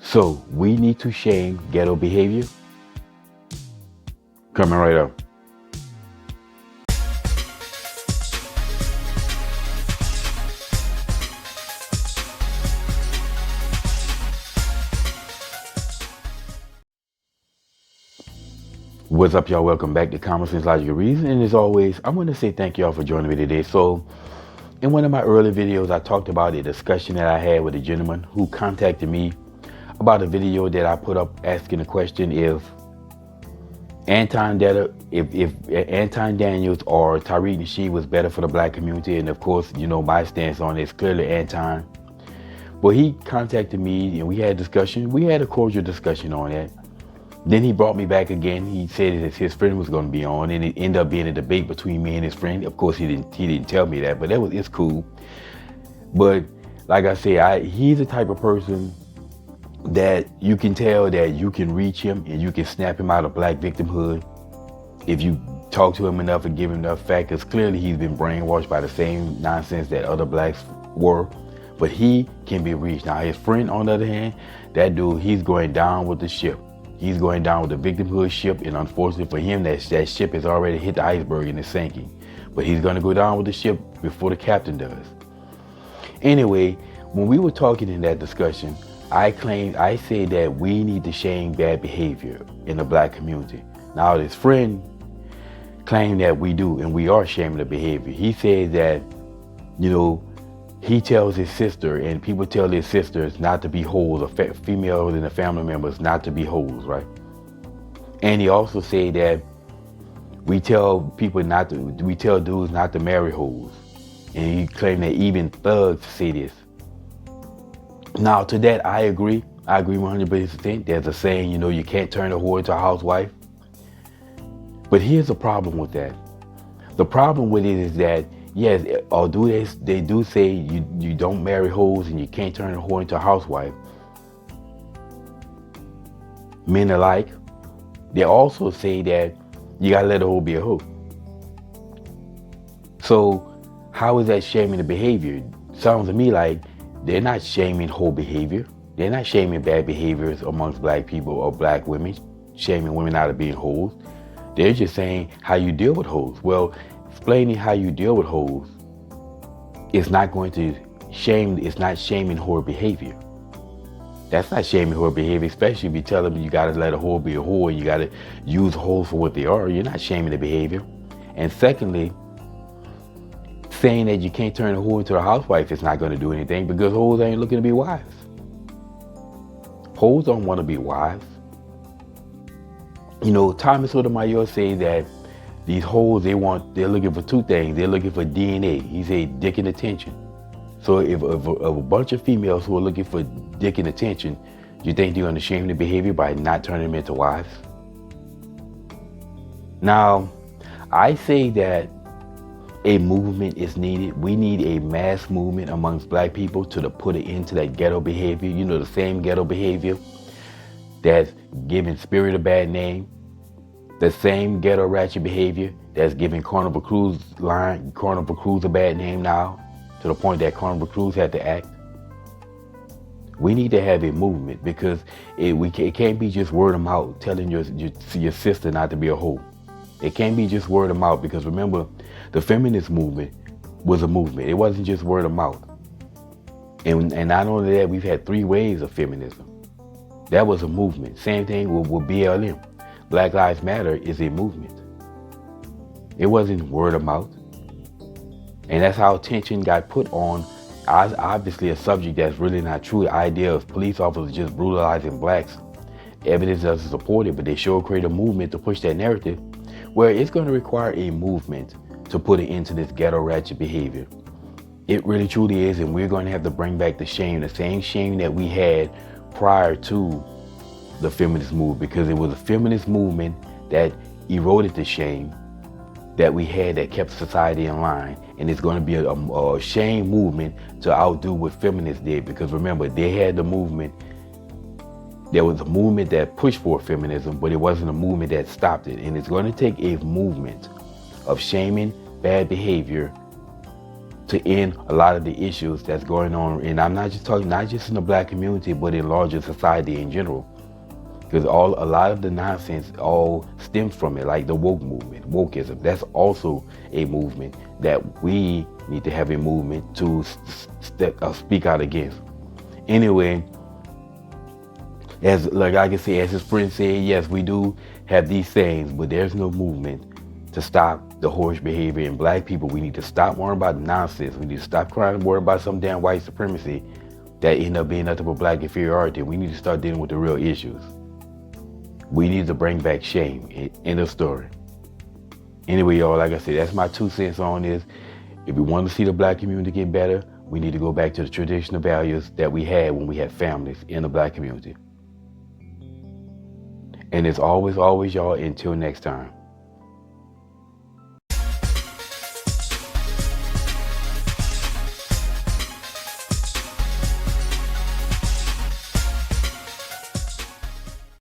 So we need to shame ghetto behavior. Coming right up. What's up, y'all? Welcome back to Common Sense Logical Reason. And as always, I want to say thank y'all for joining me today. So in one of my early videos, I talked about a discussion that I had with a gentleman who contacted me about a video that I put up asking the question if Anton Daniels or Tariq Nasheed was better for the black community. And of course, you know, my stance on it is clearly Anton. But he contacted me and we had a discussion. We had a cordial discussion on that. Then he brought me back again. He said that his friend was going to be on, and it ended up being a debate between me and his friend. Of course, he didn't tell me that, but it's cool. But like I said, he's the type of person that you can tell that you can reach him and you can snap him out of black victimhood if you talk to him enough and give him enough facts. Because clearly he's been brainwashed by the same nonsense that other blacks were. But he can be reached. Now his friend, on the other hand, that dude, he's going down with the ship. He's going down with the victimhood ship, and unfortunately for him, that ship has already hit the iceberg and is sinking. But he's going to go down with the ship before the captain does. Anyway, when we were talking in that discussion, I said that we need to shame bad behavior in the black community. Now his friend claimed that we do, and we are shaming the behavior. He says that, you know, he tells his sister, and people tell their sisters not to be hoes, or females in the family members not to be hoes, right? And he also said that we tell dudes not to marry hoes. And he claimed that even thugs say this. Now to that, I agree 100%. There's a saying, you know, you can't turn a whore into a housewife. But here's the problem with that. The problem with it is that, yes, although they do say you don't marry hoes and you can't turn a whore into a housewife, men alike, they also say that you gotta let a hoe be a hoe. So how is that shaming the behavior? Sounds to me like they're not shaming hoe behavior. They're not shaming bad behaviors amongst black people or black women, shaming women out of being hoes. They're just saying how you deal with hoes. Well, explaining how you deal with hoes is not going to it's not shaming whore behavior. That's not shaming whore behavior, especially if you tell them you gotta let a whore be a whore, you gotta use hoes for what they are. You're not shaming the behavior. And secondly, saying that you can't turn a whore into a housewife is not gonna do anything because hoes ain't looking to be wives. Hoes don't want to be wives. You know, Thomas Sotomayor says that these hoes, they're looking for two things. They're looking for DNA. He said dick and attention. So if a bunch of females who are looking for dick and attention, you think they're going to shame the behavior by not turning them into wives? Now, I say that a movement is needed. We need a mass movement amongst black people to put an end to that ghetto behavior. You know, the same ghetto behavior that's giving Spirit a bad name. The same ghetto ratchet behavior that's giving Carnival Cruise a bad name now, to the point that Carnival Cruise had to act. We need to have a movement because it can't be just word of mouth telling your sister not to be a hoe. It can't be just word of mouth because remember, the feminist movement was a movement. It wasn't just word of mouth. And not only that, we've had 3 waves of feminism. That was a movement. Same thing with BLM. Black Lives Matter is a movement. It wasn't word of mouth. And that's how attention got put on, obviously, a subject that's really not true. The idea of police officers just brutalizing blacks. Evidence doesn't support it, but they sure create a movement to push that narrative where it's going to require a movement to put an end to this ghetto ratchet behavior. It really truly is, and we're going to have to bring back the same shame that we had prior to the feminist movement, because it was a feminist movement that eroded the shame that we had that kept society in line. And it's going to be a shame movement to outdo what feminists did, because remember, they had the movement. There was a movement that pushed for feminism, but it wasn't a movement that stopped it. And it's going to take a movement of shaming bad behavior to end a lot of the issues that's going on. And I'm not just talking, not just in the black community, but in larger society in general. Because a lot of the nonsense all stems from it, like the woke movement, wokeism. That's also a movement that we need to have a movement to speak out against. Anyway, as like I can say, as his friend said, yes, we do have these things, but there's no movement to stop the horrible behavior in black people. We need to stop worrying about nonsense. We need to stop crying and worrying about some damn white supremacy that end up being nothing but black inferiority. We need to start dealing with the real issues. We need to bring back shame. End of story. Anyway, y'all, like I said, that's my 2 cents on this. If we want to see the black community get better, we need to go back to the traditional values that we had when we had families in the black community. And it's always, y'all, until next time.